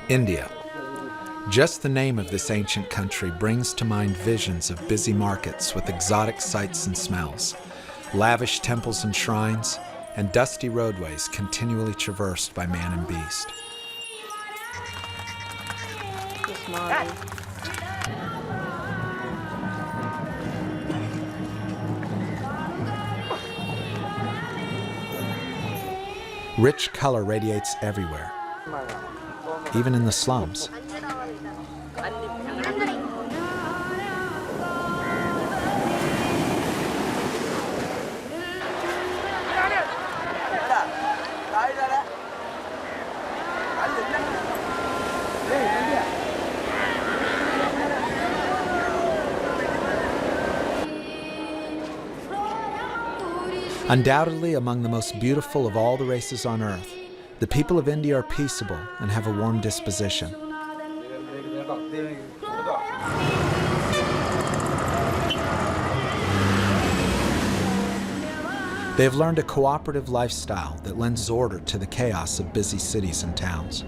India. Just the name of this ancient country brings to mind visions of busy markets with exotic sights and smells, lavish temples and shrines, and dusty roadways continually traversed by man and beast. Rich color radiates everywhere, even in the slums. Undoubtedly among the most beautiful of all the races on earth, the people of India are peaceable and have a warm disposition. They have learned a cooperative lifestyle that lends order to the chaos of busy cities and towns.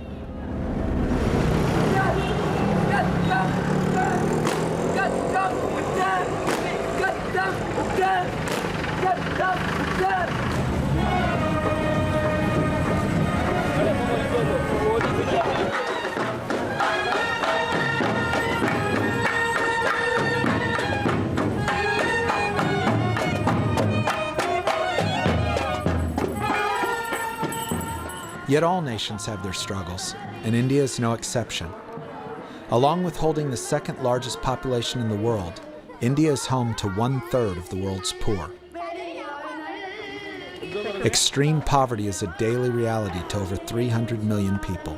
Yet all nations have their struggles, and India is no exception. Along with holding the second largest population in the world, India is home to 1/3 of the world's poor. Extreme poverty is a daily reality to over 300 million people.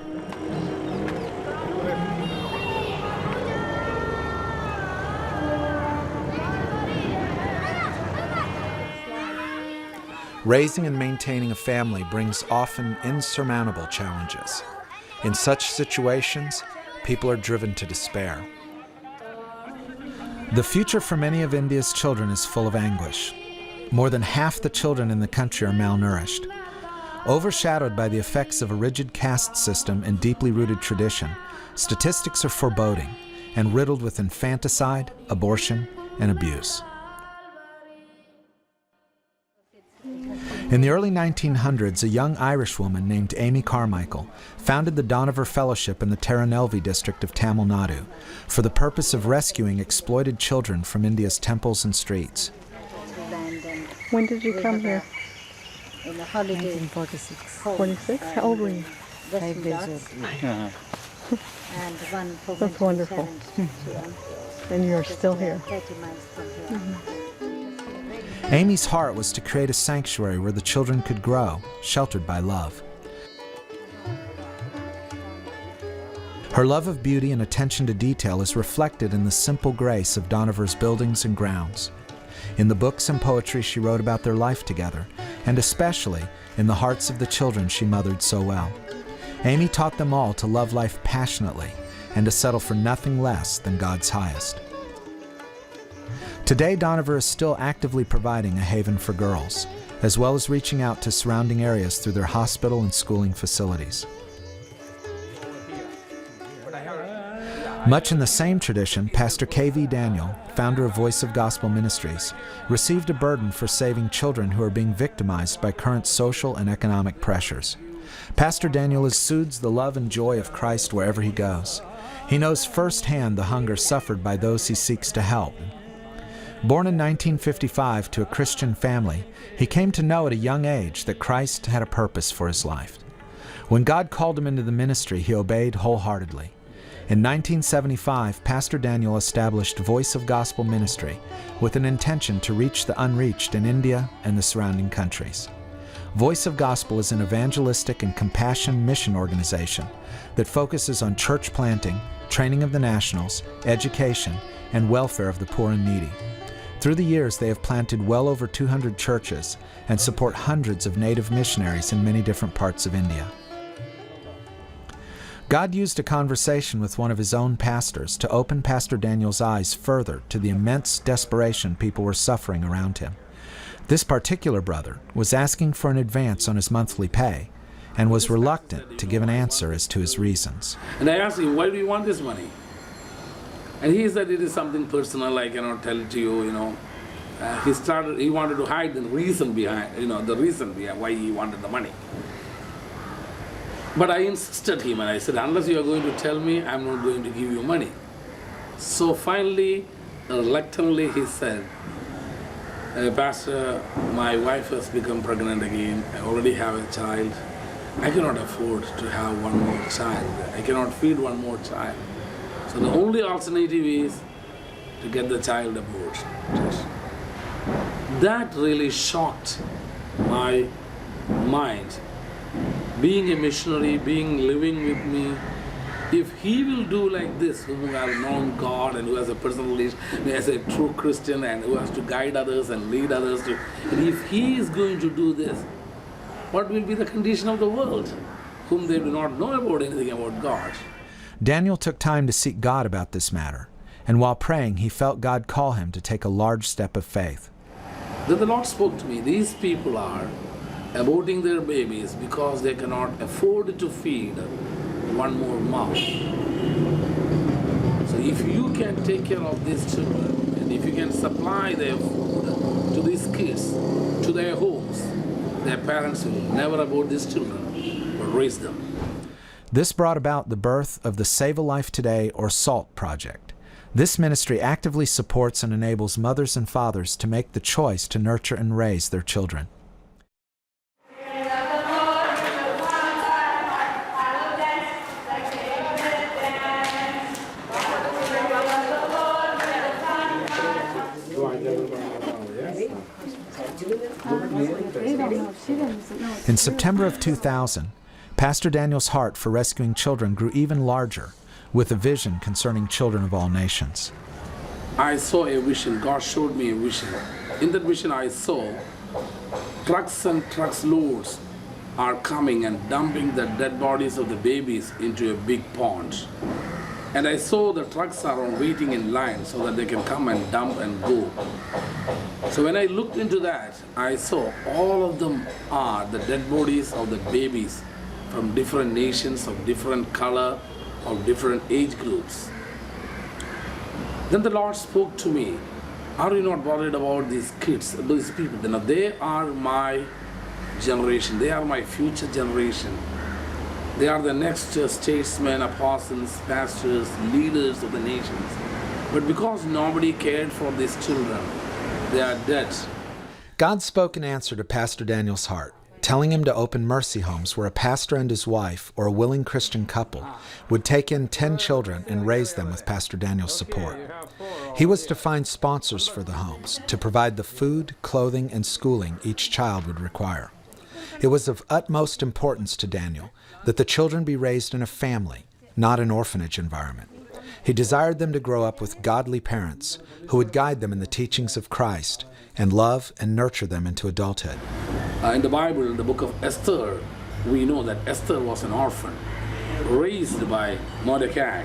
Raising and maintaining a family brings often insurmountable challenges. In such situations, people are driven to despair. The future for many of India's children is full of anguish. More than half the children in the country are malnourished. Overshadowed by the effects of a rigid caste system and deeply rooted tradition, statistics are foreboding and riddled with infanticide, abortion, and abuse. In the early 1900s, a young Irish woman named Amy Carmichael founded the Dohnavur Fellowship in the Tirunelveli district of Tamil Nadu for the purpose of rescuing exploited children from India's temples and streets. When did you come here? In the holiday. 1946. 46? How old were you? 5 days old. And one for That's wonderful. And you're still here. 30 miles from here. Mm-hmm. Amy's heart was to create a sanctuary where the children could grow, sheltered by love. Her love of beauty and attention to detail is reflected in the simple grace of Dohnavur's buildings and grounds, in the books and poetry she wrote about their life together, and especially in the hearts of the children she mothered so well. Amy taught them all to love life passionately and to settle for nothing less than God's highest. Today, Dohnavur is still actively providing a haven for girls, as well as reaching out to surrounding areas through their hospital and schooling facilities. Much in the same tradition, Pastor K.V. Daniel, founder of Voice of Gospel Ministries, received a burden for saving children who are being victimized by current social and economic pressures. Pastor Daniel exudes the love and joy of Christ wherever he goes. He knows firsthand the hunger suffered by those he seeks to help. Born in 1955 to a Christian family, he came to know at a young age that Christ had a purpose for his life. When God called him into the ministry, he obeyed wholeheartedly. In 1975, Pastor Daniel established Voice of Gospel Ministry with an intention to reach the unreached in India and the surrounding countries. Voice of Gospel is an evangelistic and compassion mission organization that focuses on church planting, training of the nationals, education, and welfare of the poor and needy. Through the years, they have planted well over 200 churches and support hundreds of native missionaries in many different parts of India. God used a conversation with one of his own pastors to open Pastor Daniel's eyes further to the immense desperation people were suffering around him. This particular brother was asking for an advance on his monthly pay and was reluctant to give an answer as to his reasons. And I asked him, why do you want this money? And he said, it is something personal, I cannot tell it to you, He wanted to hide the reason behind, why he wanted the money. But I insisted him and I said, unless you are going to tell me, I'm not going to give you money. So finally, reluctantly, he said, Pastor, my wife has become pregnant again. I already have a child. I cannot afford to have one more child. I cannot feed one more child. So the only alternative is to get the child aborted. That really shocked my mind. Being a missionary, living with me, if he will do like this, who has known God and who has a personal relationship, as a true Christian and who has to guide others and lead others, and if he is going to do this, what will be the condition of the world, whom they do not know about anything about God? Daniel took time to seek God about this matter, and while praying, he felt God call him to take a large step of faith. Then the Lord spoke to me, these people are aborting their babies because they cannot afford to feed one more mouth. So if you can take care of these children, and if you can supply their food to these kids, to their homes, their parents will never abort these children, but raise them. This brought about the birth of the Save a Life Today, or SALT project. This ministry actively supports and enables mothers and fathers to make the choice to nurture and raise their children. In September of 2000, Pastor Daniel's heart for rescuing children grew even larger, with a vision concerning children of all nations. I saw a vision. God showed me a vision. In that vision I saw trucks and trucks loads are coming and dumping the dead bodies of the babies into a big pond. And I saw the trucks are waiting in line so that they can come and dump and go. So when I looked into that, I saw all of them are the dead bodies of the babies from different nations, of different color, of different age groups. Then the Lord spoke to me, are you not worried about these kids, these people? Then they are my generation, they are my future generation. They are the next statesmen, apostles, pastors, leaders of the nations. But because nobody cared for these children, they are dead. God spoke in answer to Pastor Daniel's heart, telling him to open mercy homes where a pastor and his wife, or a willing Christian couple, would take in 10 children and raise them with Pastor Daniel's support. He was to find sponsors for the homes, to provide the food, clothing, and schooling each child would require. It was of utmost importance to Daniel that the children be raised in a family, not an orphanage environment. He desired them to grow up with godly parents who would guide them in the teachings of Christ and love and nurture them into adulthood. In the Bible, in the book of Esther, we know that Esther was an orphan, raised by Mordecai.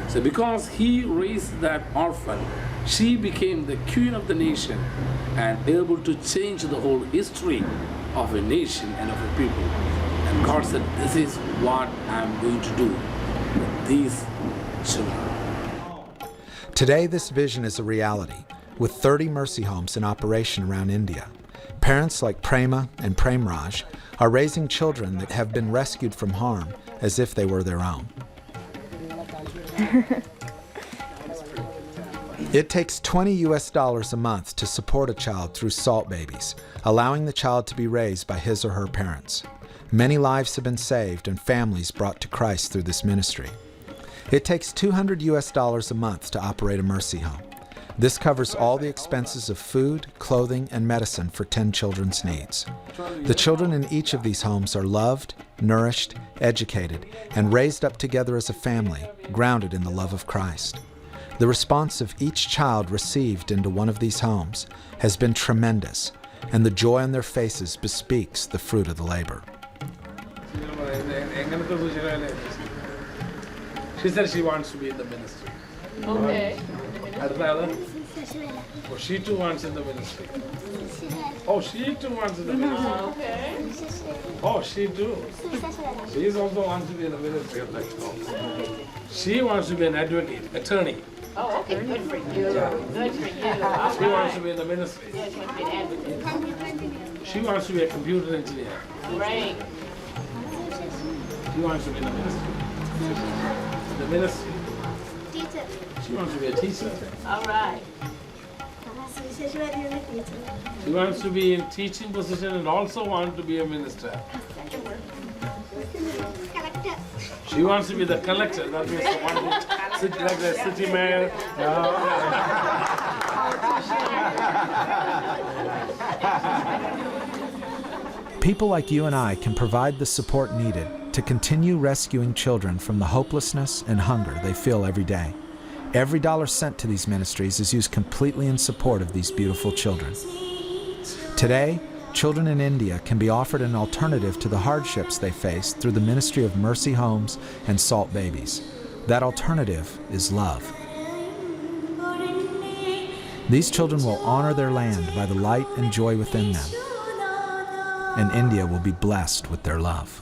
So because he raised that orphan, she became the queen of the nation and able to change the whole history of a nation and of a people. And God said, this is what I'm going to do with these children. Today, this vision is a reality, with 30 mercy homes in operation around India. Parents like Prema and Premraj are raising children that have been rescued from harm as if they were their own. It takes $20 a month to support a child through SALT Babies, allowing the child to be raised by his or her parents. Many lives have been saved and families brought to Christ through this ministry. It takes $200 a month to operate a mercy home. This covers all the expenses of food, clothing, and medicine for 10 children's needs. The children in each of these homes are loved, nourished, educated, and raised up together as a family, grounded in the love of Christ. The response of each child received into one of these homes has been tremendous, and the joy on their faces bespeaks the fruit of the labor. She said she wants to be in the ministry. Okay. Oh, she too wants in the ministry. Oh, she too wants in the ministry. Okay. Oh, she too. She also wants to be in the ministry. She wants to be an advocate, attorney. Oh, okay. Good for you. Good for you. She wants to be in the ministry. Yes, you want to be an advocate. She wants to be a computer engineer. Great. She wants to be in the ministry. The ministry. She wants to be a teacher. All right. She wants to be in teaching position and also wants to be a minister. She wants to be the collector. That means the one who sits like the city mayor. People like you and I can provide the support needed to continue rescuing children from the hopelessness and hunger they feel every day. Every dollar sent to these ministries is used completely in support of these beautiful children. Today, children in India can be offered an alternative to the hardships they face through the ministry of Mercy Homes and Salt Babies. That alternative is love. These children will honor their land by the light and joy within them, and India will be blessed with their love.